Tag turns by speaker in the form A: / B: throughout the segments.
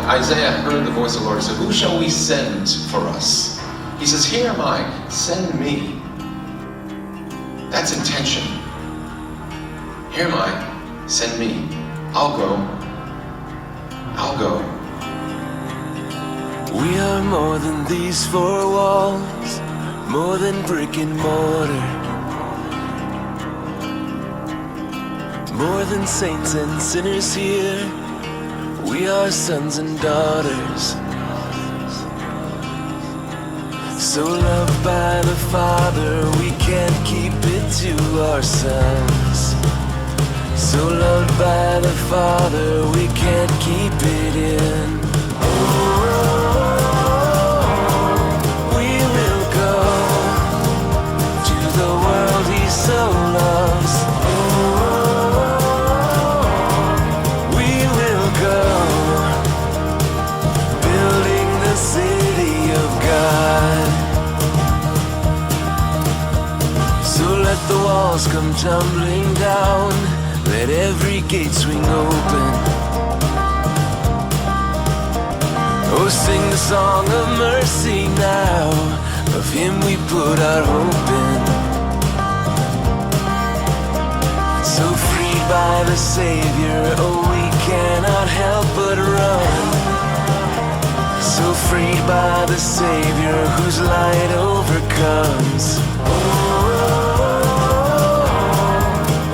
A: Isaiah heard the voice of the Lord and said, who shall we send for us? He says, here am I, send me. That's intention. Here am I, send me. I'll go. I'll go.
B: We are more than these four walls, more than brick and mortar, more than saints and sinners here. We are sons and daughters, so loved by the Father we can't keep it to ourselves. So loved by the Father we can't keep it in. We will go to the world He so loves. We will go, building the city of God. So let the walls come tumbling down, let every gate swing open. Oh, sing the song of mercy now, of Him we put our hope in. So freed by the Savior, oh, we cannot help but run. So freed by the Savior, whose light overcomes.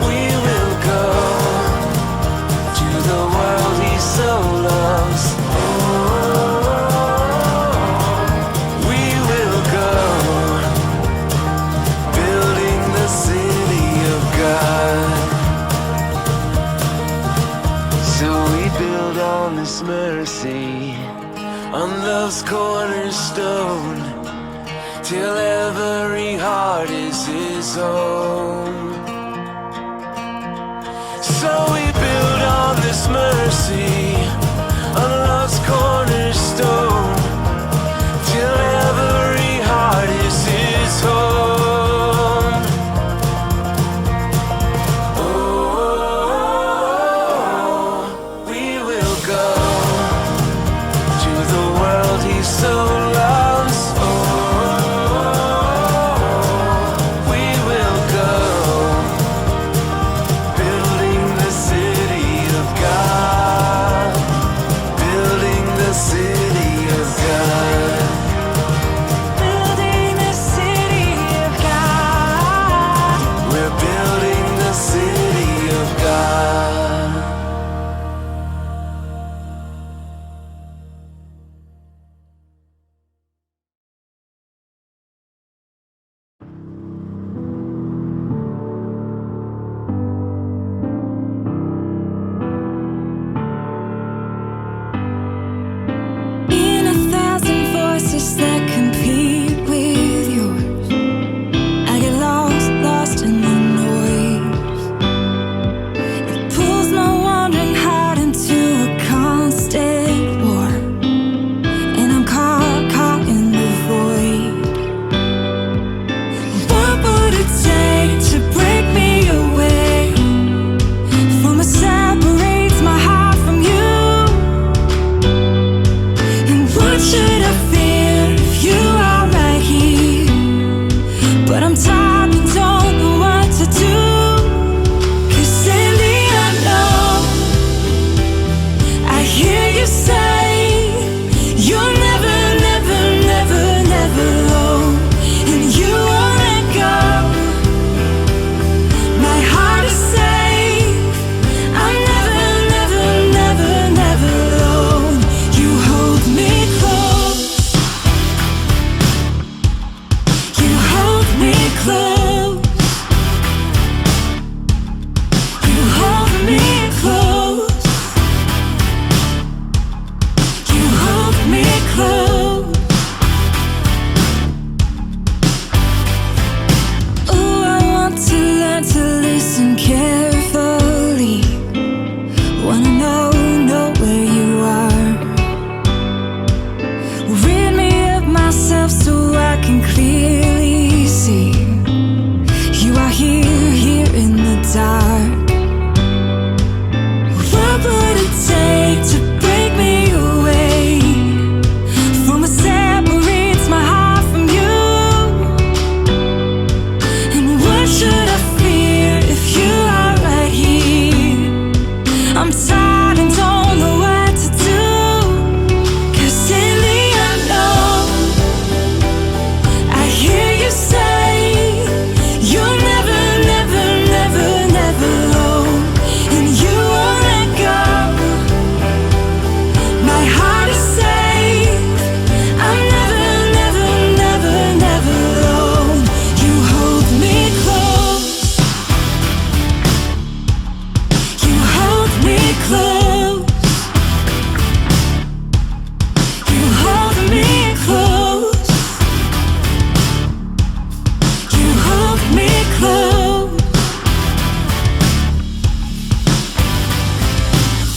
B: We will go to the world He so loves. Mercy on love's cornerstone, till every heart is His home. So we build on this mercy, on love's cornerstone, till every heart is His home. So loves, we will go, building the city of God.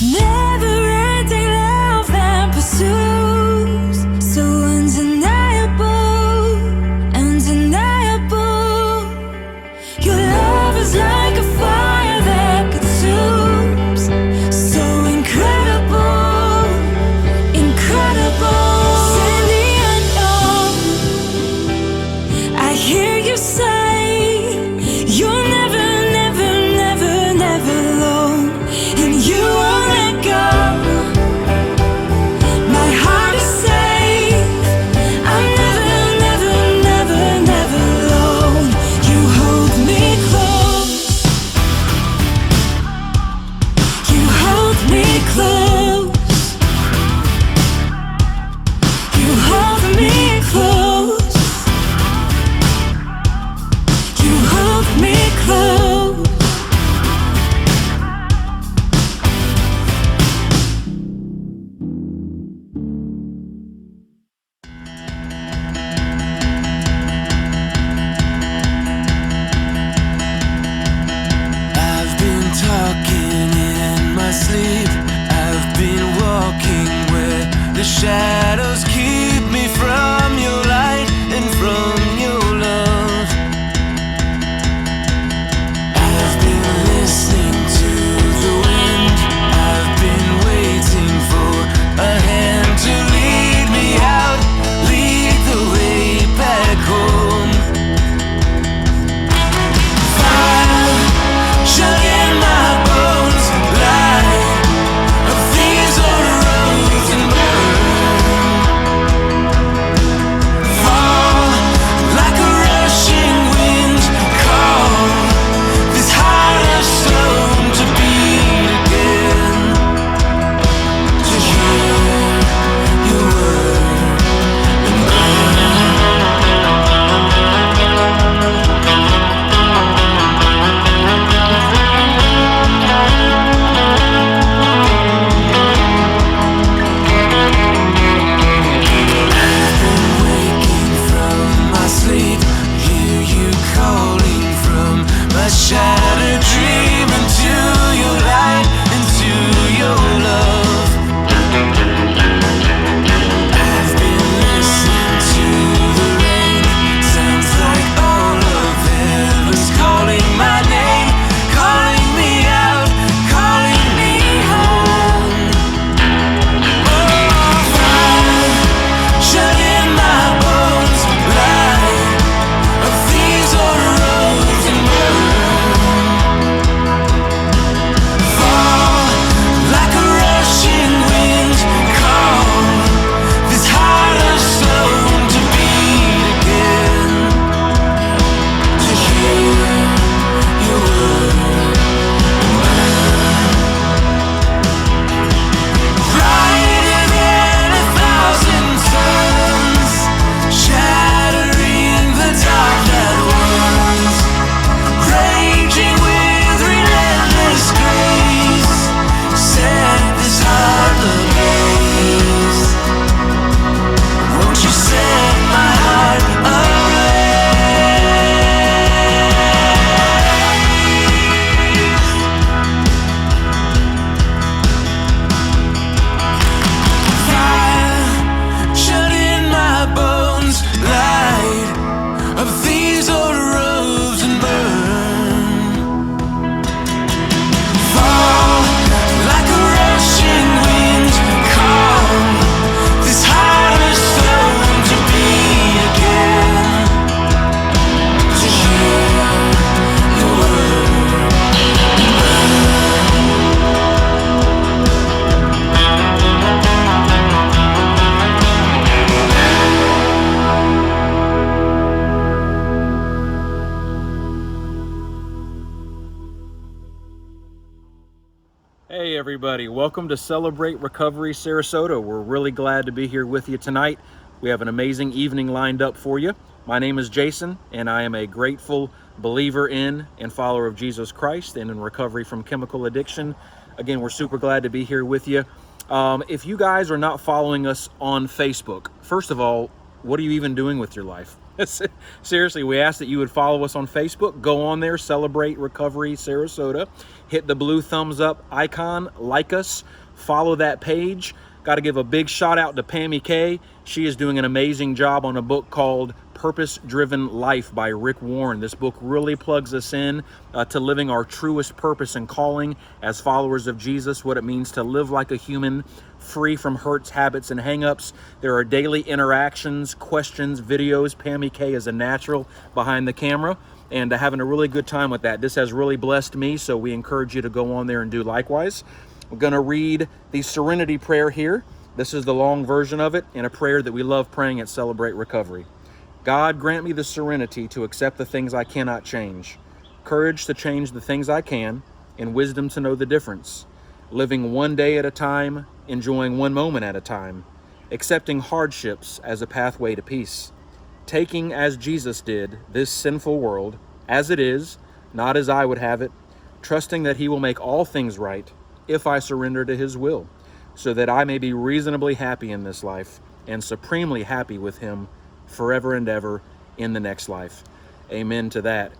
B: Never-ending love that pursues, so undeniable, undeniable. Your love is like a fire that consumes, so incredible, incredible. In the unknown, I hear you say you're never, never, never, never alone, and you won't let go. My heart is safe. I'm never, never, never, never alone. You hold me close. You hold me close. You hold me close. You hold me close. I've been talking in my sleep. I've been walking where the shadows keep me from your light and from your love. I've been listening to the wind. I've been waiting for a hand to lead me out, lead the way back home. Fire shut in my bones, light of these old roads and burn. Fall like a rushing wind, call this heart of stone to beat again, to hear your word and waking from my sleep, hear you calling from my shattered dream into your light, into your love. I've been listening to the rain, sounds like all of heaven's calling my name, calling me out, calling me home. Oh, fire shut in my bones, light of these old roads and burn. Fall like a rushing wind, call this heart of stone to beat again, to hear your word and brighter than 1,000 suns, shattering the dark that was, raging with relentless grace, set this heart ablaze. Won't you set my heart Fire shut in my bones, light of these old roads and burn. Fall like a rushing wind, call this heart of stone to beat again, to hear your word.
C: Hey everybody, welcome to Celebrate Recovery Sarasota. We're really glad to be here with you tonight. We have an amazing evening lined up for you. My name is Jason, and I am a grateful believer in and follower of Jesus Christ and in recovery from chemical addiction. Again, we're super glad to be here with you. If you guys are not following us on Facebook, first of all, what are you even doing with your life? Seriously, we ask that you would follow us on Facebook. Go on there, Celebrate Recovery Sarasota. hit the blue thumbs up icon, like us, follow that page. Got to give a big shout out to Pammy K. She is doing an amazing job on a book called Purpose Driven Life by Rick Warren. This book really plugs us in to living our truest purpose and calling as followers of Jesus, what it means to live like a human, free from hurts, habits, and hangups. There are daily interactions, questions, videos. Pammy K is a natural behind the camera and having a really good time with that. This has really blessed me, so we encourage you to go on there and do likewise. We're going to read the Serenity Prayer here. This is the long version of it, and a prayer that we love praying at Celebrate Recovery. God, grant me the serenity to accept the things I cannot change, courage to change the things I can, and wisdom to know the difference. Living one day at a time, enjoying one moment at a time, accepting hardships as a pathway to peace, taking, as Jesus did, this sinful world as it is, not as I would have it, trusting that He will make all things right if I surrender to His will, so that I may be reasonably happy in this life and supremely happy with Him forever and ever in the next life. Amen to that.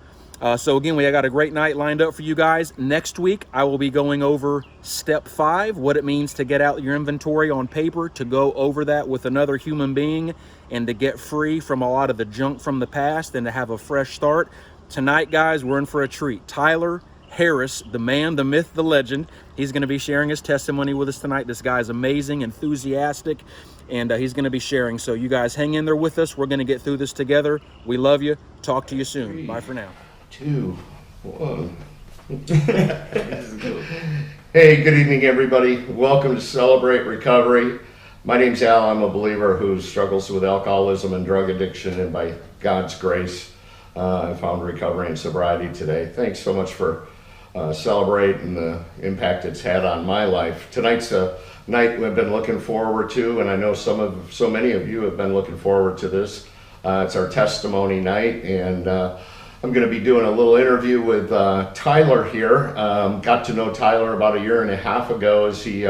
C: So again, we got a great night lined up for you guys. Next week, I will be going over step 5, what it means to get out your inventory on paper, to go over that with another human being, and to get free from a lot of the junk from the past and to have a fresh start. Tonight, guys, we're in for a treat. Tyler Harris, the man, the myth, the legend. He's going to be sharing his testimony with us tonight. This guy's amazing, enthusiastic, and he's going to be sharing. So you guys hang in there with us. We're going to get through this together. We love you. Talk to you soon.
D: 3,
C: Bye for now.
D: 2, 1. Hey, good evening, everybody. Welcome to Celebrate Recovery. My name's Al. I'm a believer who struggles with alcoholism and drug addiction, and by God's grace, I found recovery and sobriety today. Thanks so much for celebrating the impact it's had on my life. Tonight's a night we've been looking forward to, and I know so many of you have been looking forward to this. It's our testimony night, and I'm going to be doing a little interview with Tyler here. Got to know Tyler about 1.5 years ago as he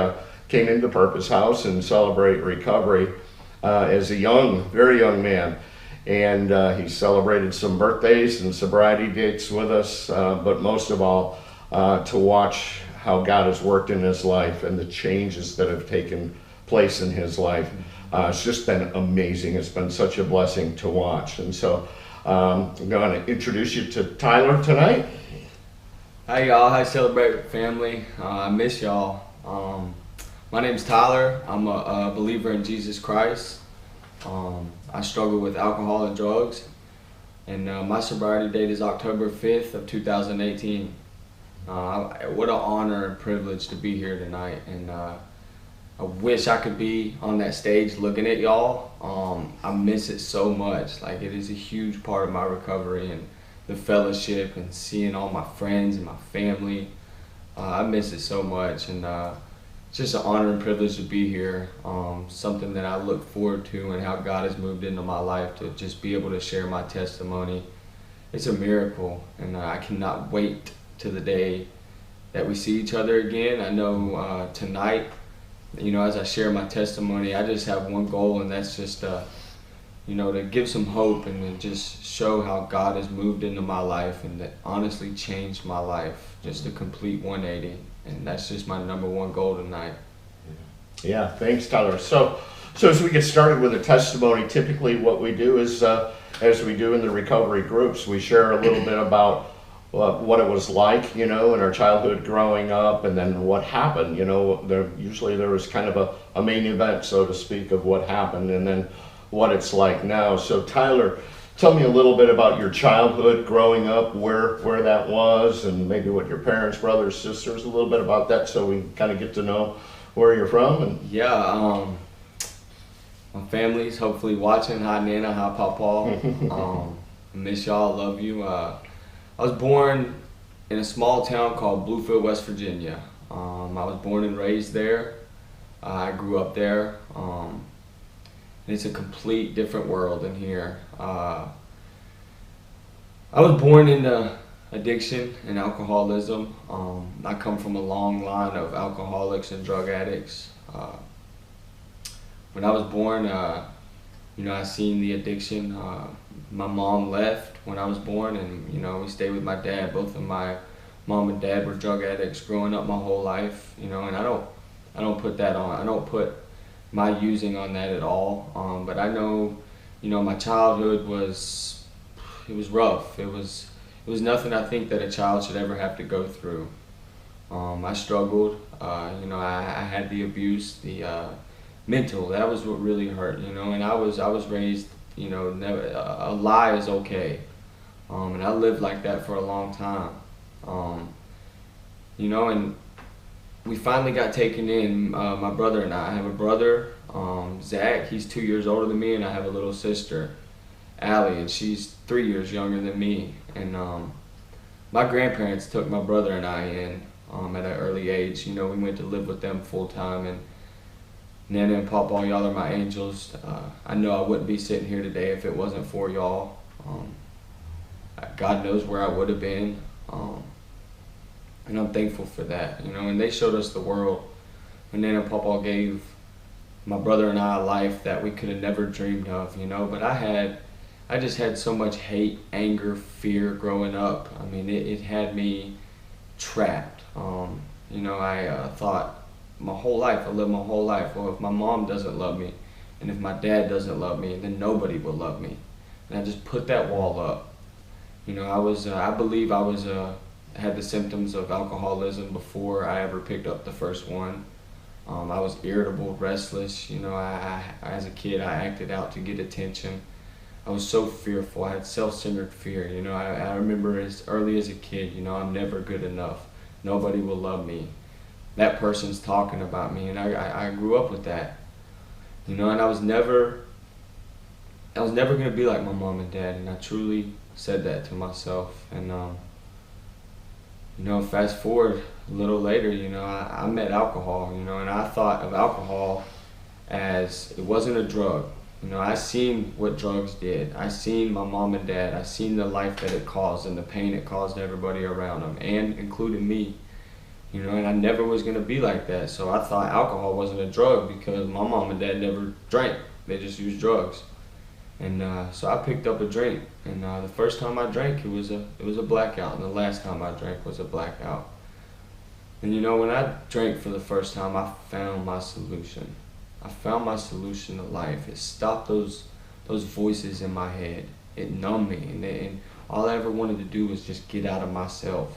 D: came into Purpose House and Celebrate Recovery as a very young man. And he celebrated some birthdays and sobriety dates with us, but most of all, to watch how God has worked in his life and the changes that have taken place in his life. It's just been amazing. It's been such a blessing to watch. And so I'm going to introduce you to Tyler tonight.
E: Hi y'all, hi Celebrate family. I miss y'all. My name's Tyler. I'm a believer in Jesus Christ. I struggle with alcohol and drugs, and my sobriety date is October 5th of 2018. What an honor and privilege to be here tonight, and I wish I could be on that stage looking at y'all. I miss it so much. Like, it is a huge part of my recovery and the fellowship and seeing all my friends and my family. I miss it so much, and it's just an honor and privilege to be here. Something that I look forward to, and how God has moved into my life to just be able to share my testimony. It's a miracle, and I cannot wait to the day that we see each other again. I know tonight, as I share my testimony, I just have one goal, and that's just to give some hope and to just show how God has moved into my life and that honestly changed my life, just a complete 180. And that's just my number one goal tonight.
D: Yeah, thanks, Tyler. So as we get started with a testimony, typically what we do is, as we do in the recovery groups, we share a little bit about what it was like, in our childhood growing up, and then what happened. Usually there was kind of a main event, so to speak, of what happened, and then what it's like now. So Tyler, tell me a little bit about your childhood growing up, where that was, and maybe what your parents, brothers, sisters, a little bit about that, so we kind of get to know where you're from. And
E: yeah, my family's hopefully watching. Hi Nana, hi Papa. I miss y'all, love you. I was born in a small town called Bluefield, West Virginia. I was born and raised there. I grew up there. It's a complete different world in here. I was born into addiction and alcoholism. I come from a long line of alcoholics and drug addicts. When I was born, I seen the addiction. My mom left when I was born, and we stayed with my dad. Both of my mom and dad were drug addicts growing up my whole life, you know, and I don't put that on. I don't put my using on that at all. But I know, you know, my childhood was rough. It was nothing I think that a child should ever have to go through. I struggled. You know, I had the abuse, the mental. That was what really hurt. You know, and I was raised, you know, never, a lie is okay. And I lived like that for a long time. You know, and we finally got taken in, my brother and I have a brother, Zach, he's 2 years older than me, and I have a little sister, Allie, and she's 3 years younger than me. And my grandparents took my brother and I in at an early age. You know, we went to live with them full time, and Nana and Papa, y'all are my angels. I know I wouldn't be sitting here today if it wasn't for y'all. God knows where I would have been. And I'm thankful for that, you know, and they showed us the world. And Nana and Papa gave my brother and I a life that we could have never dreamed of, you know, but I just had so much hate, anger, fear growing up. I mean, it had me trapped. You know, I thought my whole life, I lived my whole life, well, if my mom doesn't love me, and if my dad doesn't love me, then nobody will love me. And I just put that wall up. You know, I believe I had the symptoms of alcoholism before I ever picked up the first one. I was irritable, restless. You know, I as a kid, I acted out to get attention. I was so fearful. I had self-centered fear. You know, I remember as early as a kid, you know, I'm never good enough. Nobody will love me. That person's talking about me, and I grew up with that. You know, and I was never gonna be like my mom and dad, and I truly said that to myself. And you know, fast forward a little later, you know, I met alcohol, you know, and I thought of alcohol as it wasn't a drug. You know, I seen what drugs did. I seen my mom and dad. I seen the life that it caused and the pain it caused everybody around them, and including me. You know, and I never was going to be like that. So I thought alcohol wasn't a drug because my mom and dad never drank. They just used drugs. And so I picked up a drink. And the first time I drank, it was a blackout. And the last time I drank was a blackout. And you know, when I drank for the first time, I found my solution. I found my solution to life. It stopped those voices in my head. It numbed me. And all I ever wanted to do was just get out of myself.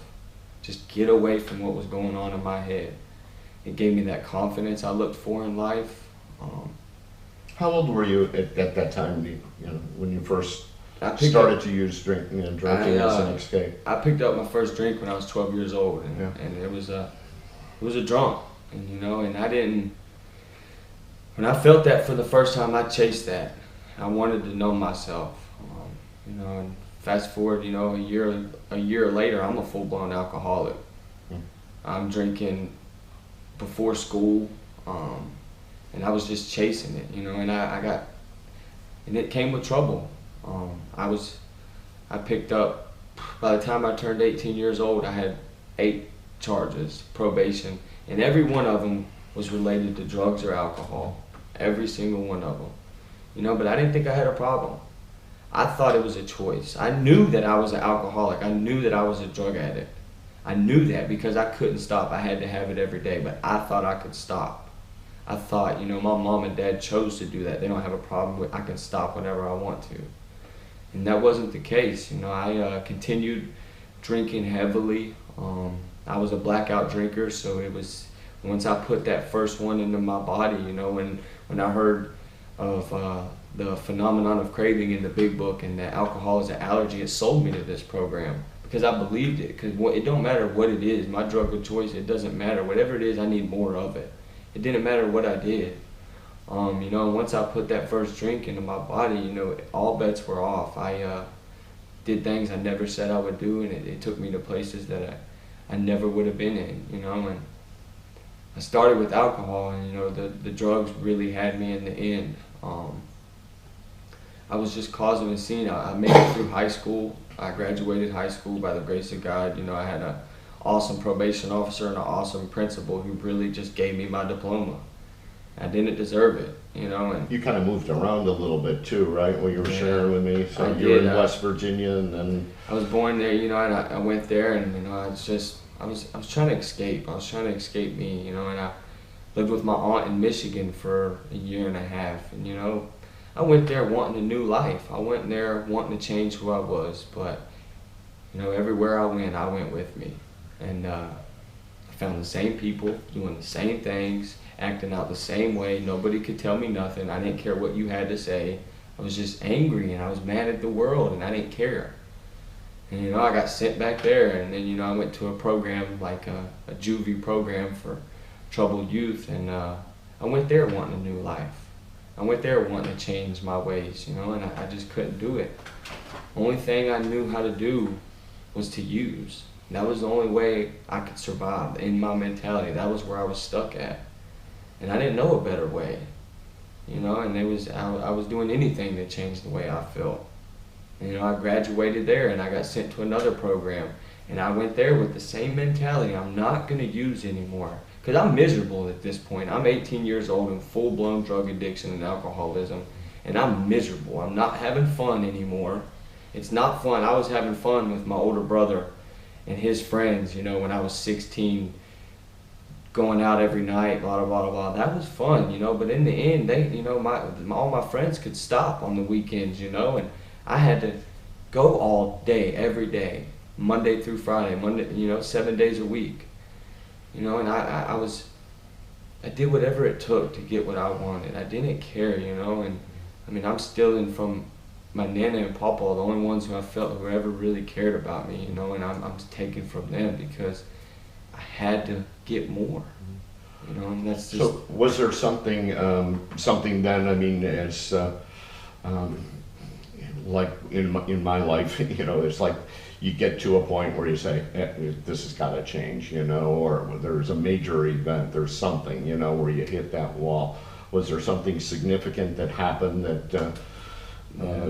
E: Just get away from what was going on in my head. It gave me that confidence I looked for in life.
D: How old were you at that time, you know, when you first started to use drinking and drinking as an escape?
E: I picked up my first drink when I was 12 years old, and it was a drunk. And you know, and when I felt that for the first time, I chased that. I wanted to know myself. You know, and fast forward, you know, a year later, I'm a full-blown alcoholic. I'm drinking before school, and I was just chasing it, you know, and and it came with trouble. I picked up, by the time I turned 18 years old, I had 8 charges, probation, and every one of them was related to drugs or alcohol. Every single one of them. You know, but I didn't think I had a problem. I thought it was a choice. I knew that I was an alcoholic. I knew that I was a drug addict. I knew that because I couldn't stop. I had to have it every day, but I thought I could stop. I thought, you know, my mom and dad chose to do that. They don't have a problem with, I can stop whenever I want to. And that wasn't the case. You know, I continued drinking heavily. I was a blackout drinker, so it was, once I put that first one into my body, you know, when I heard of the phenomenon of craving in the big book and that alcohol is an allergy, it sold me to this program because I believed it. Because it don't matter what it is, my drug of choice, it doesn't matter. Whatever it is, I need more of it. It didn't matter what I did. You know, once I put that first drink into my body, you know, all bets were off. I did things I never said I would do, and it took me to places that I never would have been in, you know. And I started with alcohol, and you know, the drugs really had me in the end. I was just causing a scene. I made it through high school. I graduated high school by the grace of God. You know, I had an awesome probation officer and an awesome principal who really just gave me my diploma. I didn't deserve it, you know. And
D: You kind of moved around a little bit too, right? What you were sharing with me. So
E: I
D: you were
E: did,
D: in West Virginia, and then
E: I was born there, you know, and I went there, and you know, I was trying to escape. I was trying to escape me, you know, and I lived with my aunt in Michigan for a year and a half, and you know, I went there wanting a new life. I went there wanting to change who I was, but you know, everywhere I went with me, and I found the same people doing the same things, acting out the same way. Nobody could tell me nothing. I didn't care what you had to say. I was just angry, and I was mad at the world, and I didn't care. And you know, I got sent back there, and then you know, I went to a program like a juvie program for troubled youth, and I went there wanting a new life. I went there wanting to change my ways, you know, and I just couldn't do it. Only thing I knew how to do was to use. That was the only way I could survive in my mentality. That was where I was stuck at, and I didn't know a better way, you know. And I was doing anything to change the way I felt. And, you know, I graduated there, and I got sent to another program, and I went there with the same mentality. I'm not going to use anymore, because I'm miserable at this point. I'm 18 years old in full-blown drug addiction and alcoholism, and I'm miserable. I'm not having fun anymore. It's not fun. I was having fun with my older brother and his friends, you know, when I was 16, going out every night, blah, blah, blah, blah. That was fun, you know, but in the end, they, you know, all my friends could stop on the weekends, you know, and I had to go all day, every day, Monday through Friday, you know, 7 days a week, you know, and I did whatever it took to get what I wanted. I didn't care, you know, and I mean, I'm stealing from my Nana and Papa, the only ones who I felt who ever really cared about me, you know, and I'm taking from them because I had to get more, you know, and that's just.
D: So was there something then? I mean, as like in my life, you know, it's like you get to a point where you say, this has got to change, you know, or there's a major event, there's something, you know, where you hit that wall. Was there something significant that happened that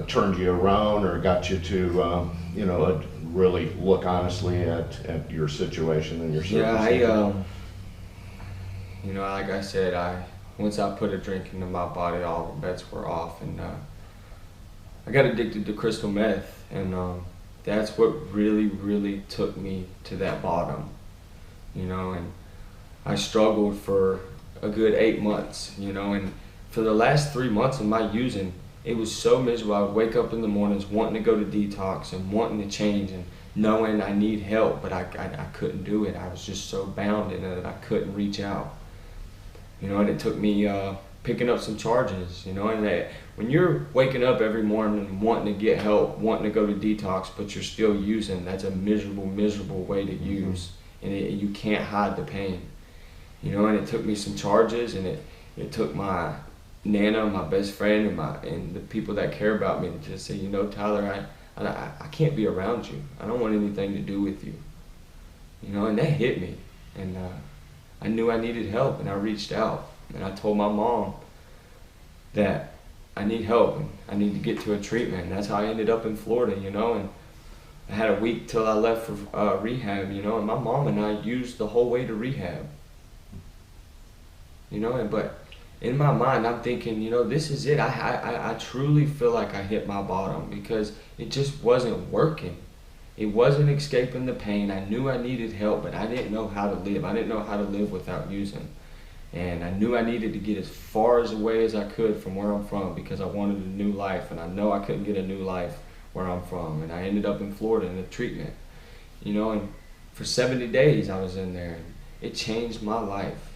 D: turned you around or got you to, you know, really look honestly at your situation and your circumstances?
E: Yeah, you know, like I said, once I put a drink into my body, all the bets were off, and I got addicted to crystal meth, and that's what really, really took me to that bottom, you know, and I struggled for a good 8 months, you know, and for the last 3 months of my using, it was so miserable. I would wake up in the mornings wanting to go to detox and wanting to change and knowing I need help, but I couldn't do it. I was just so bound in it that I couldn't reach out, you know, and it took me picking up some charges, you know, and that when you're waking up every morning wanting to get help, wanting to go to detox, but you're still using, that's a miserable, miserable way to use, and you can't hide the pain, you know, and it took me some charges, and it took my Nana, my best friend, and the people that care about me to just say, you know, Tyler, I can't be around you. I don't want anything to do with you, you know, and that hit me, and I knew I needed help, and I reached out, and I told my mom that I need help, and I need to get to a treatment, and that's how I ended up in Florida, you know, and I had a week till I left for rehab, you know, and my mom and I used the whole way to rehab, you know, but in my mind, I'm thinking, you know, this is it. I truly feel like I hit my bottom because it just wasn't working. It wasn't escaping the pain. I knew I needed help, but I didn't know how to live. I didn't know how to live without using. And I knew I needed to get as far away as I could from where I'm from because I wanted a new life. And I know I couldn't get a new life where I'm from. And I ended up in Florida in a treatment, you know, and for 70 days I was in there. And it changed my life.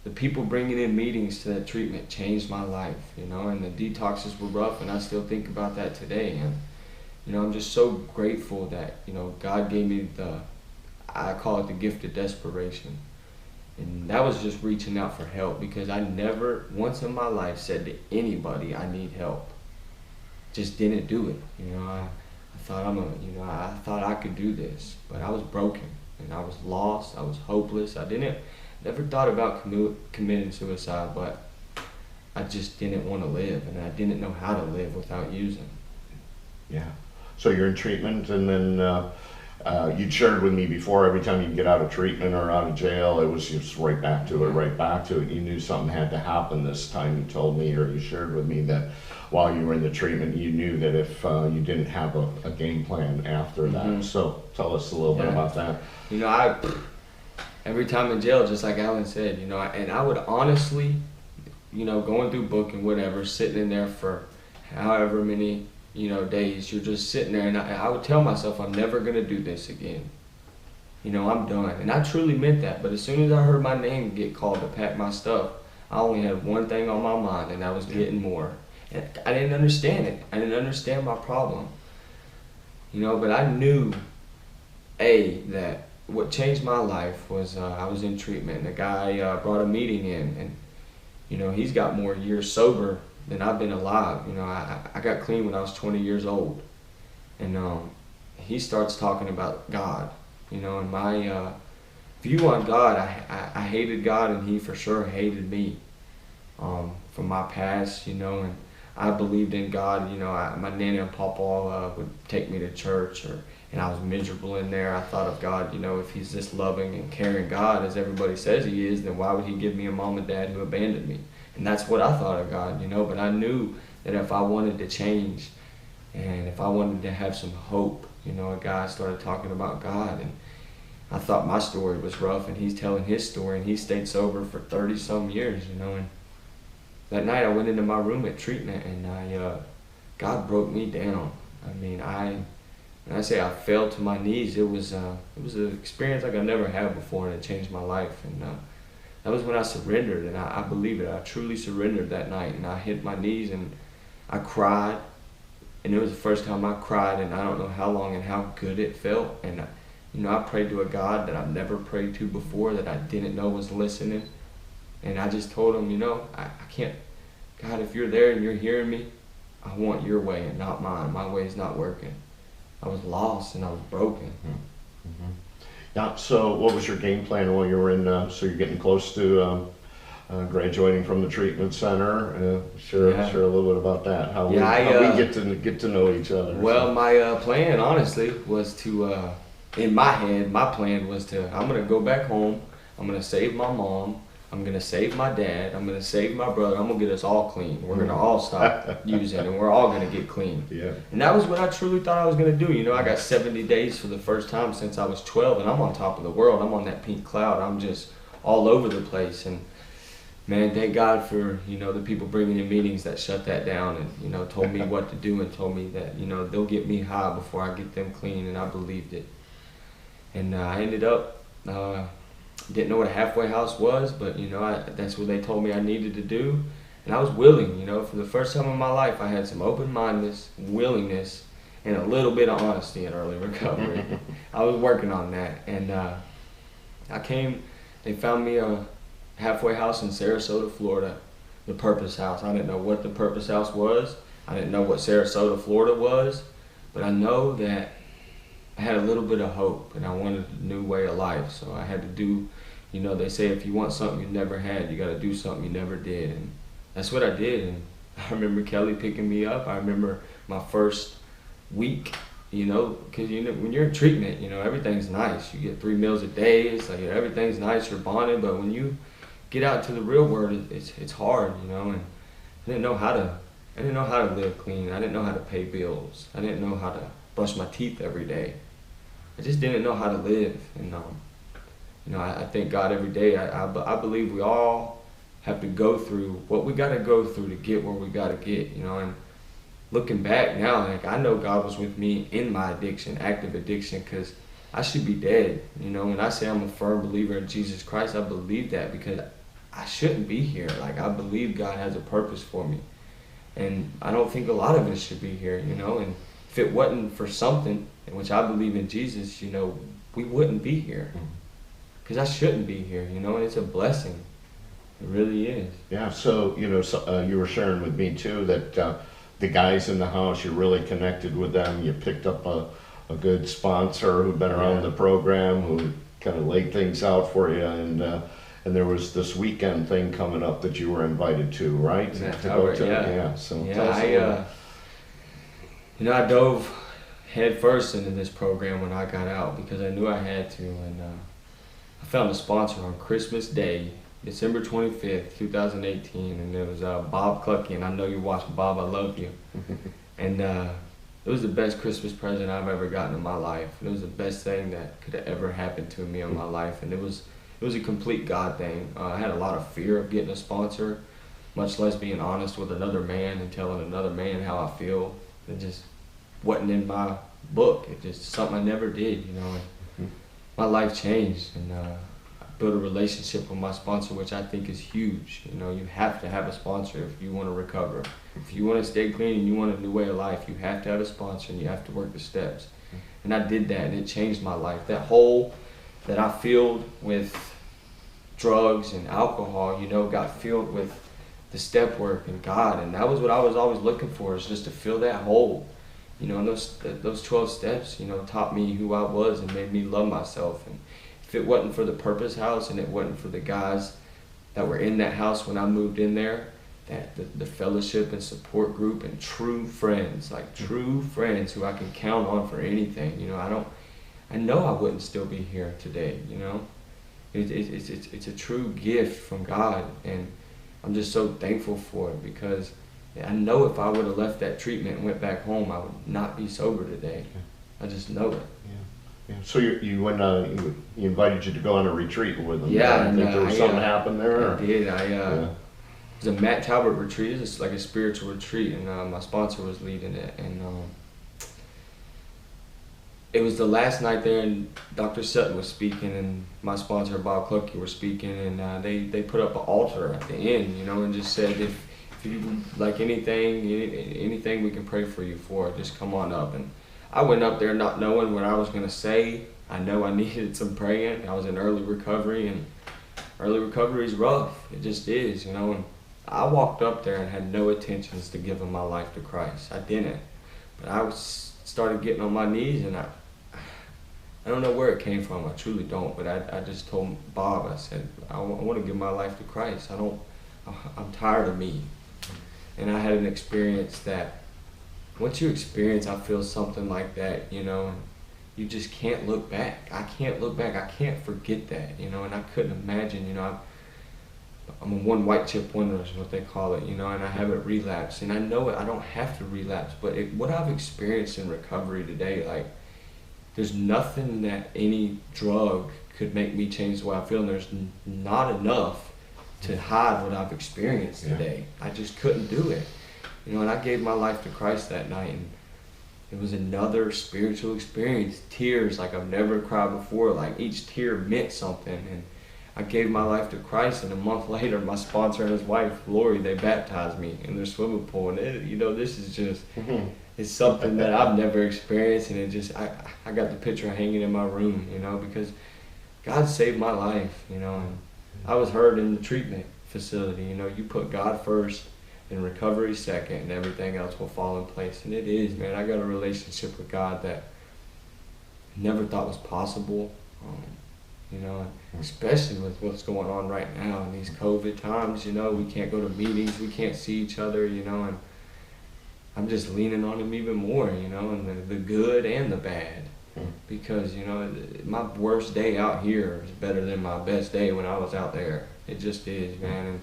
E: The people bringing in meetings to that treatment changed my life, you know, and the detoxes were rough, and I still think about that today. And, you know, I'm just so grateful that, you know, God gave me I call it the gift of desperation. And that was just reaching out for help because I never once in my life said to anybody, I need help. Just didn't do it. You know, I thought I thought I could do this, but I was broken and I was lost. I was hopeless. I never thought about committing suicide, but I just didn't want to live, and I didn't know how to live without using.
D: Yeah. So you're in treatment, and then you'd shared with me before, every time you get out of treatment or out of jail, it was just right back to it, right back to it. You knew something had to happen this time. You told me, or you shared with me, that while you were in the treatment, you knew that if you didn't have a game plan after that. So tell us a little bit about that.
E: You know, every time in jail, just like Alan said, you know, and I would honestly, you know, going through book and whatever, sitting in there for however many, you know, days, you're just sitting there, and I would tell myself, I'm never going to do this again. You know, I'm done. And I truly meant that. But as soon as I heard my name get called to pack my stuff, I only had one thing on my mind, and that was getting more. And I didn't understand it. I didn't understand my problem. You know, but I knew, that what changed my life was I was in treatment, and a guy brought a meeting in, and, you know, he's got more years sober than I've been alive. You know, I got clean when I was 20 years old. And he starts talking about God. You know, and my view on God, I hated God, and he for sure hated me from my past, you know, and I believed in God. You know, my Nana and Papa would take me to church, and I was miserable in there. I thought of God, you know, if he's this loving and caring God as everybody says he is, then why would he give me a mom and dad who abandoned me? And that's what I thought of God, you know, but I knew that if I wanted to change and if I wanted to have some hope, you know, a guy started talking about God, and I thought my story was rough, and he's telling his story, and he stayed sober for 30-some years, you know, and that night I went into my room at treatment, and God broke me down. I mean, when I say I fell to my knees, it was an experience like I never had before, and it changed my life. And that was when I surrendered, and I believe it. I truly surrendered that night, and I hit my knees, and I cried, and it was the first time I cried, and I don't know how long and how good it felt. And you know, I prayed to a God that I've never prayed to before, that I didn't know was listening. And I just told him, you know, I can't, God, if you're there and you're hearing me, I want your way and not mine. My way is not working. I was lost and I was broken.
D: Mm-hmm. Yeah, so what was your game plan while you were in, so you're getting close to graduating from the treatment center? Share a little bit about that, how we get to know each other.
E: Well, my plan, honestly, was to, in my head, my plan was I'm going to go back home, I'm going to save my mom, I'm going to save my dad, I'm going to save my brother, I'm going to get us all clean. We're going to all stop using, and we're all going to get clean.
D: Yeah.
E: And that was what I truly thought I was going to do. You know, I got 70 days for the first time since I was 12, and I'm on top of the world. I'm on that pink cloud. I'm just all over the place. And, man, thank God for, you know, the people bringing in meetings that shut that down and, you know, told me what to do and told me that, you know, they'll get me high before I get them clean, and I believed it. And I ended up... didn't know what a halfway house was, but, you know, that's what they told me I needed to do. And I was willing, you know, for the first time in my life, I had some open-mindedness, willingness, and a little bit of honesty in early recovery. I was working on that. And they found me a halfway house in Sarasota, Florida, the Purpose House. I didn't know what the Purpose House was. I didn't know what Sarasota, Florida was, but I know that I had a little bit of hope, and I wanted a new way of life. So I had to do, you know, they say if you want something you never had, you got to do something you never did. And that's what I did. And I remember Kelly picking me up. I remember my first week, you know, because, you know, when you're in treatment, you know, everything's nice. You get 3 meals a day. It's like everything's nice. You're bonded. But when you get out to the real world, it's hard, you know. And I didn't know how to live clean. I didn't know how to pay bills. I didn't know how to brush my teeth every day. I just didn't know how to live. And you know, I thank God every day. I believe we all have to go through what we got to go through to get where we got to get, you know. And looking back now, like, I know God was with me in my addiction, active addiction, because I should be dead, you know. When I say I'm a firm believer in Jesus Christ, I believe that because I shouldn't be here. Like, I believe God has a purpose for me. And I don't think a lot of us should be here, you know. And if it wasn't for something, in which I believe in Jesus, you know, we wouldn't be here. Because I shouldn't be here, you know, and it's a blessing. It really is.
D: Yeah, so, you know, you were sharing with me, too, that the guys in the house, you're really connected with them. You picked up a good sponsor who'd been around the program, who kind of laid things out for you, and there was this weekend thing coming up that you were invited to, right?
E: Yeah, so
D: yeah. So
E: yeah, you know, I dove head first into this program when I got out because I knew I had to. And I found a sponsor on Christmas Day, December 25th, 2018, and it was Bob Clucky. And I know you watched Bob, I love you. And it was the best Christmas present I've ever gotten in my life. It was the best thing that could have ever happened to me in my life. And it was a complete God thing. I had a lot of fear of getting a sponsor, much less being honest with another man and telling another man how I feel. It just wasn't in my book. It just something I never did, you know. And my life changed, and I built a relationship with my sponsor, which I think is huge. You know, you have to have a sponsor if you want to recover. If you want to stay clean and you want a new way of life, you have to have a sponsor and you have to work the steps. And I did that, and it changed my life. That hole that I filled with drugs and alcohol, you know, got filled with the step work and God. And that was what I was always looking for, is just to fill that hole. You know, and those 12 steps, you know, taught me who I was and made me love myself. And if it wasn't for the Purpose House and it wasn't for the guys that were in that house when I moved in there, that the fellowship and support group and true friends, like true friends who I can count on for anything, you know, I know I wouldn't still be here today, you know. It's a true gift from God, and I'm just so thankful for it, because I know if I would have left that treatment and went back home, I would not be sober today. I just know it.
D: Yeah. So you went he invited you to go on a retreat with him.
E: Yeah,
D: I think there was something happened there.
E: I did. It was a Matt Talbot retreat. It's like a spiritual retreat, and my sponsor was leading it. And it was the last night there, and Dr. Sutton was speaking, and my sponsor Bob Clucky were speaking, and they put up an altar at the end, you know, and just said, if you like anything we can pray for you for, just come on up. And I went up there not knowing what I was going to say. I know I needed some praying. I was in early recovery, and early recovery is rough. It just is, you know. And I walked up there and had no intentions to giving my life to Christ. I didn't. But I started getting on my knees, and I don't know where it came from. I truly don't. But I just told Bob, I said, I want to give my life to Christ. I'm tired of me. And I had an experience that, once you experience, I feel something like that, you know, you just can't look back. I can't look back. I can't forget that, you know, and I couldn't imagine, you know, I'm a one white chip wonder is what they call it, you know, and I haven't relapsed. And I know it, I don't have to relapse, but what I've experienced in recovery today, like, there's nothing that any drug could make me change the way I feel, and there's not enough to hide what I've experienced today. I just couldn't do it. You know, and I gave my life to Christ that night, and it was another spiritual experience. Tears like I've never cried before, like each tear meant something. And I gave my life to Christ, and a month later, my sponsor and his wife, Lori, they baptized me in their swimming pool. And you know, this is just, it's something that I've never experienced, and it just, I got the picture hanging in my room, you know, because God saved my life, you know, and I was hurt in the treatment facility. You know, you put God first and recovery second, and everything else will fall in place. And it is, man. I got a relationship with God that I never thought was possible. You know, especially with what's going on right now in these COVID times. You know, we can't go to meetings, we can't see each other. You know, and I'm just leaning on Him even more. You know, and the good and the bad. Because, you know, my worst day out here is better than my best day when I was out there. It just is, man. And,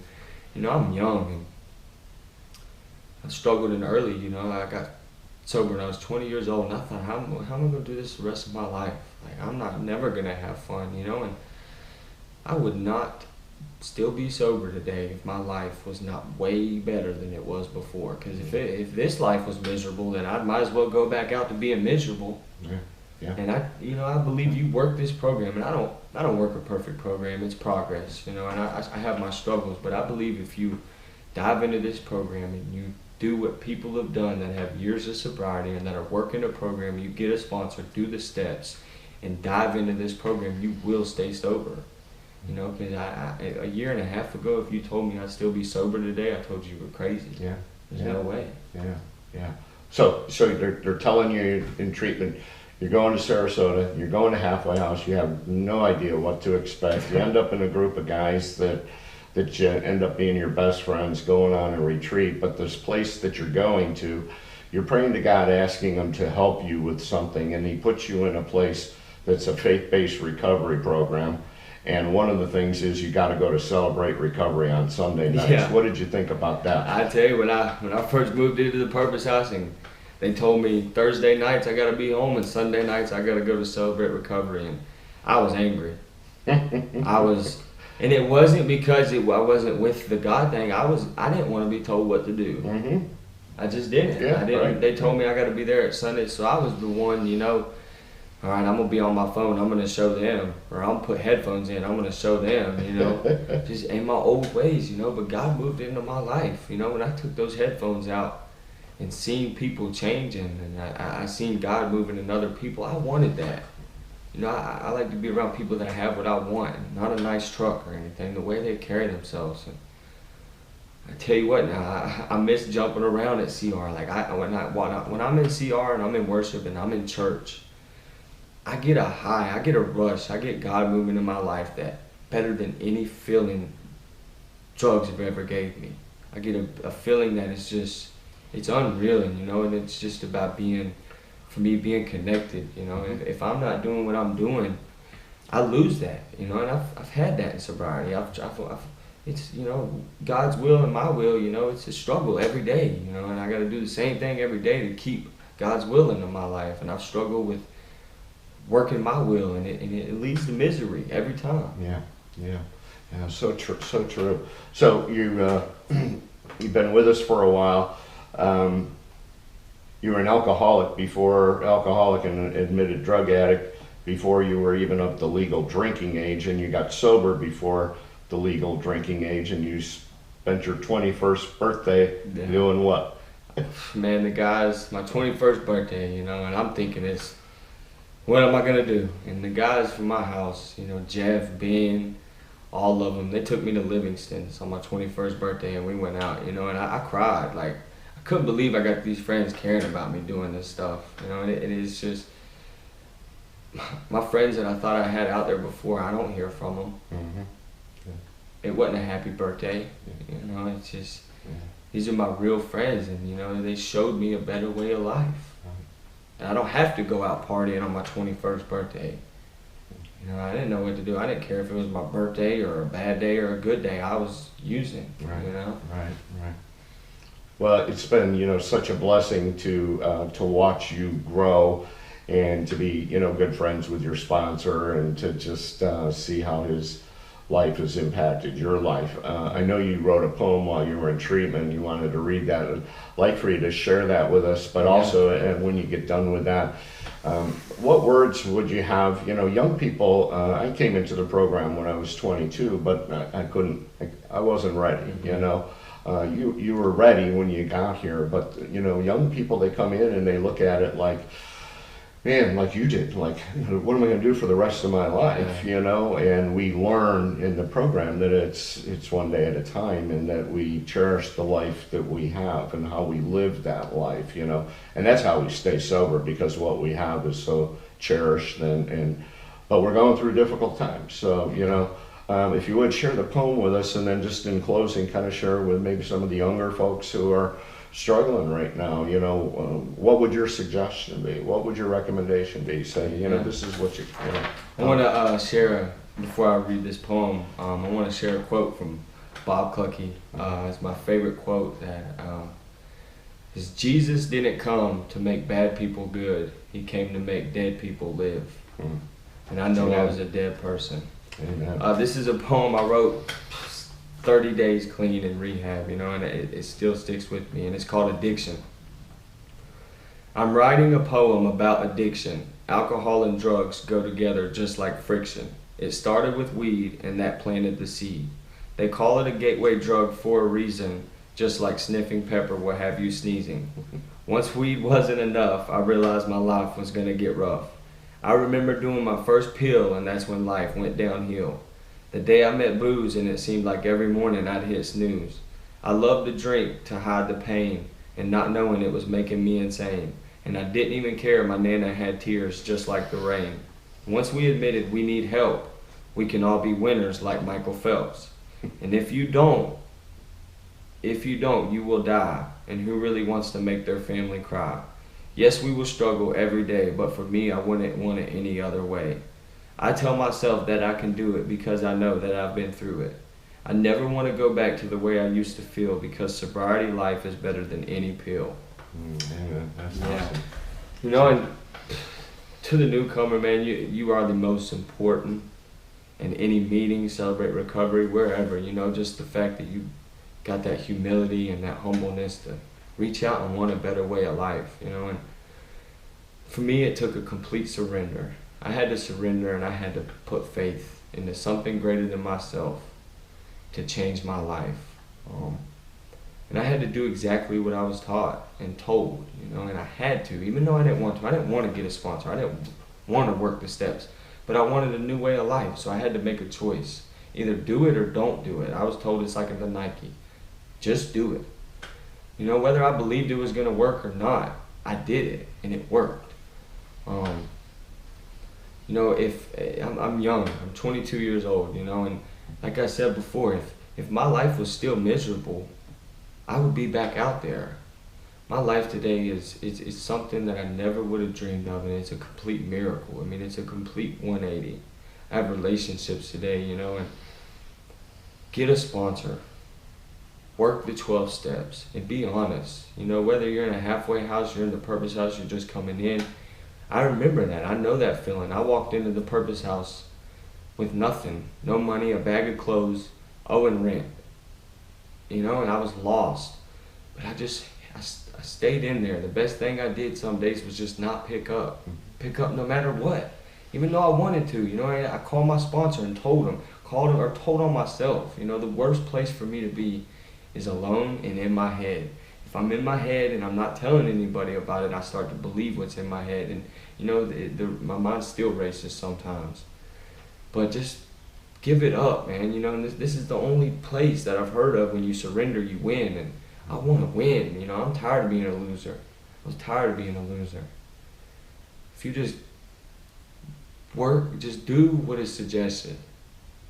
E: you know, I'm young, and I struggled in early, you know. I got sober when I was 20 years old, and I thought, how am I going to do this the rest of my life? Like, I'm never going to have fun, you know. And I would not still be sober today if my life was not way better than it was before. Because if this life was miserable, then I might as well go back out to being miserable.
D: Yeah.
E: And I believe you work this program, and I don't work a perfect program. It's progress, you know. And I have my struggles, but I believe if you dive into this program and you do what people have done that have years of sobriety and that are working a program, you get a sponsor, do the steps, and dive into this program, you will stay sober. You know, because a year and a half ago, if you told me I'd still be sober today, I told you were crazy.
D: Yeah.
E: There's no way.
D: Yeah. So they're telling you in treatment, you're going to Sarasota, you're going to Halfway House, you have no idea what to expect. You end up in a group of guys that you end up being your best friends, going on a retreat. But this place that you're going to, you're praying to God, asking Him to help you with something, and He puts you in a place that's a faith-based recovery program. And one of the things is you got to go to Celebrate Recovery on Sunday nights.
E: Yeah.
D: What did you think about that?
E: I tell you, when I first moved into the Purpose Housing, they told me Thursday nights I got to be home and Sunday nights I got to go to Celebrate Recovery, and I was angry. And it wasn't because I wasn't with the God thing. I didn't want to be told what to do.
D: Mm-hmm.
E: I just didn't.
D: Yeah,
E: I didn't.
D: right.
E: They told me I got to be there at Sunday, so I was the one, all right, I'm gonna be on my phone. I'm gonna show them, or I'm gonna put headphones in. I'm gonna show them, just in my old ways, But God moved into my life, When I took those headphones out and seen people changing, and I seen God moving in other people, I wanted that. I like to be around people that have what I want, not a nice truck or anything. The way they carry themselves. And I tell you what, now I miss jumping around at CR. Like when I'm in CR and I'm in worship and I'm in church, I get a high, I get a rush, I get God moving in my life that better than any feeling drugs have ever gave me. I get a feeling that it's unreal, and it's just about being connected, If I'm not doing what I'm doing, I lose that, and I've had that in sobriety. It's, God's will and my will, it's a struggle every day, and I got to do the same thing every day to keep God's will into my life, and I've struggled with working my will, and it leads to misery every time.
D: Yeah, so true, so true. So you've been with us for a while. You were an alcoholic and admitted drug addict before you were even of the legal drinking age, and you got sober before the legal drinking age, and you spent your 21st birthday doing what?
E: Man, my 21st birthday, and I'm thinking what am I gonna do? And the guys from my house, Jeff, Ben, all of them, they took me to Livingston's on my 21st birthday, and we went out, and I cried. Like, I couldn't believe I got these friends caring about me doing this stuff, and it is just, my friends that I thought I had out there before, I don't hear from them.
D: Mm-hmm. Yeah.
E: It wasn't a happy birthday, it's just, these are my real friends, and they showed me a better way of life. And I don't have to go out partying on my 21st birthday. I didn't know what to do. I didn't care if it was my birthday or a bad day or a good day. I was using,
D: Right. Well, it's been, such a blessing to watch you grow and to be, good friends with your sponsor, and to just see how his life has impacted your life. I know you wrote a poem while you were in treatment. You wanted to read that. I'd like for you to share that with us, but also, and when you get done with that, what words would you have? Young people, I came into the program when I was 22, but I wasn't ready, You were ready when you got here, but, young people, they come in and they look at it like, man, like you did, like, what am I going to do for the rest of my life, and we learn in the program that it's one day at a time, and that we cherish the life that we have and how we live that life, and that's how we stay sober, because what we have is so cherished, but we're going through difficult times, so, if you would share the poem with us, and then just in closing, kind of share with maybe some of the younger folks who are struggling right now, what would your suggestion be? What would your recommendation be? Say, this is what
E: I want to share, before I read this poem, I want to share a quote from Bob Cluckey. It's my favorite quote, that is, Jesus didn't come to make bad people good. He came to make dead people live. And I know I was a dead person. This is a poem I wrote 30 days clean in rehab, and it still sticks with me, and it's called Addiction. I'm writing a poem about addiction. Alcohol and drugs go together just like friction. It started with weed, and that planted the seed. They call it a gateway drug for a reason, just like sniffing pepper will have you sneezing. Once weed wasn't enough, I realized my life was gonna get rough. I remember doing my first pill, and that's when life went downhill. The day I met booze, and it seemed like every morning I'd hit snooze. I loved to drink to hide the pain, and not knowing it was making me insane. And I didn't even care my nana had tears just like the rain. Once we admitted we need help, we can all be winners like Michael Phelps. And if you don't, If you don't, you will die. And who really wants to make their family cry? Yes, we will struggle every day, but for me, I wouldn't want it any other way. I tell myself that I can do it because I know that I've been through it. I never want to go back to the way I used to feel because sobriety life is better than any pill.
D: Amen. That's
E: Yeah.
D: awesome.
E: You know, and to the newcomer, man, you are the most important in any meeting, Celebrate Recovery, wherever. You know, just the fact that you got that humility and that humbleness to reach out and want a better way of life, you know. And for me, it took a complete surrender. I had to surrender, and I had to put faith into something greater than myself to change my life. And I had to do exactly what I was taught and told, you know, and I had to, even though I didn't want to. I didn't want to get a sponsor. I didn't want to work the steps, but I wanted a new way of life, so I had to make a choice. Either do it or don't do it. I was told it's like the Nike. Just do it. You know, whether I believed it was going to work or not, I did it, and it worked. You know, if I'm young, I'm 22 years old, you know, and like I said before, if my life was still miserable, I would be back out there. My life today is something that I never would have dreamed of, and it's a complete miracle. I mean, it's a complete 180. I have relationships today, you know, and get a sponsor. Work the 12 steps and be honest. You know, whether you're in a halfway house, you're in the Purpose House, you're just coming in. I remember that. I know that feeling. I walked into the Purpose House with nothing. No money, a bag of clothes, owing rent. You know, and I was lost. But I stayed in there. The best thing I did some days was just not pick up. Pick up no matter what. Even though I wanted to. You know, I called my sponsor and told him. Told on myself. You know, the worst place for me to be is alone and in my head. If I'm in my head and I'm not telling anybody about it, I start to believe what's in my head. And, you know, my mind still races sometimes. But just give it up, man. You know, and this is the only place that I've heard of when you surrender, you win. And I want to win. You know, I'm tired of being a loser. I was tired of being a loser. If you just work, just do what is suggested.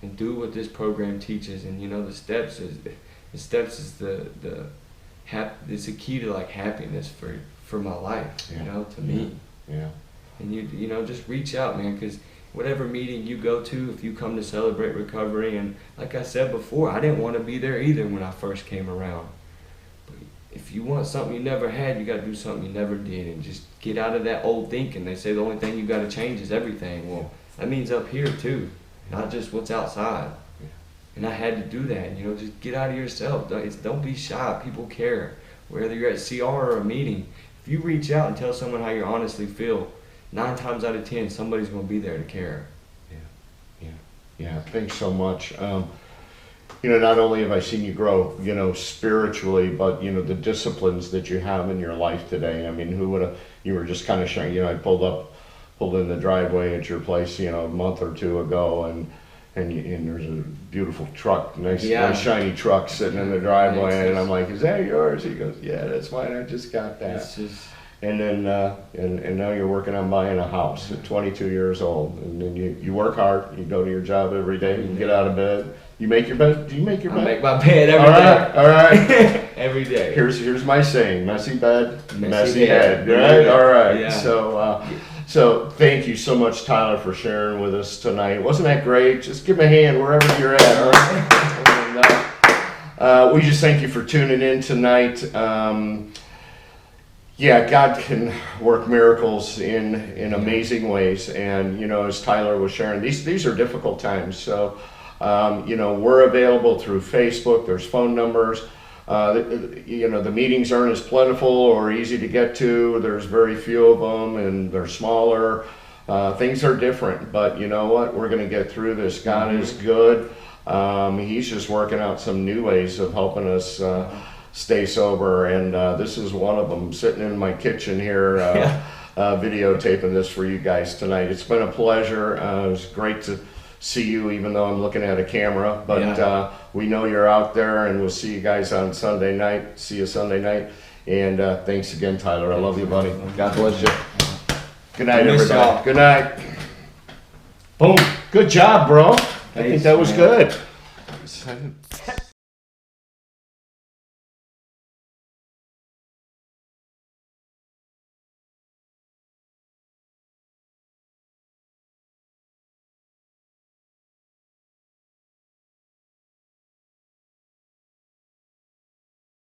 E: And do what this program teaches. And, you know, the steps is it's a key to like happiness for my life, you know, to me.
D: Yeah.
E: And you know, just reach out, man, because whatever meeting you go to, if you come to Celebrate Recovery, and like I said before, I didn't want to be there either when I first came around. But if you want something you never had, you got to do something you never did, and just get out of that old thinking. They say the only thing you got to change is everything. Well, that means up here too, not just what's outside. And I had to do that, you know, just get out of yourself. Don't be shy. People care. Whether you're at CR or a meeting, if you reach out and tell someone how you honestly feel, 9 times out of 10, somebody's going to be there to care.
D: Yeah. Thanks so much. You know, not only have I seen you grow, you know, spiritually, but, you know, the disciplines that you have in your life today. I mean, who would have, you were just kind of showing, you know, I pulled in the driveway at your place, you know, a month or two ago, and there's a beautiful truck, nice shiny truck sitting in the driveway, and I'm like, is that yours? He goes, yeah, that's mine, I just got that. And then and now you're working on buying a house at 22 years old, and then you work hard, you go to your job every day, you get out of bed, you make your bed. Do you make your bed?
E: I make my bed every day.
D: All right.
E: Every day.
D: Here's my saying: messy bed, messy
E: head.
D: Right? All right.
E: Yeah.
D: So thank you so much, Tyler, for sharing with us tonight. Wasn't that great? Just give him a hand wherever you're at. All right. And, we just thank you for tuning in tonight. God can work miracles in amazing ways, and you know, as Tyler was sharing, these are difficult times. So you know, we're available through Facebook. There's phone numbers. You know, the meetings aren't as plentiful or easy to get to. There's very few of them, and they're smaller. Things are different, but you know what? We're going to get through this. God is good. He's just working out some new ways of helping us stay sober, and this is one of them. Sitting in my kitchen here, videotaping this for you guys tonight. It's been a pleasure. It was great to see you, even though I'm looking at a camera, but we know you're out there, and we'll see you guys on Sunday night. See you Sunday night, and thanks again, Tyler. I love you, buddy. God bless you. Good night, everybody. Good night. Boom. Good job, bro. I think that was good.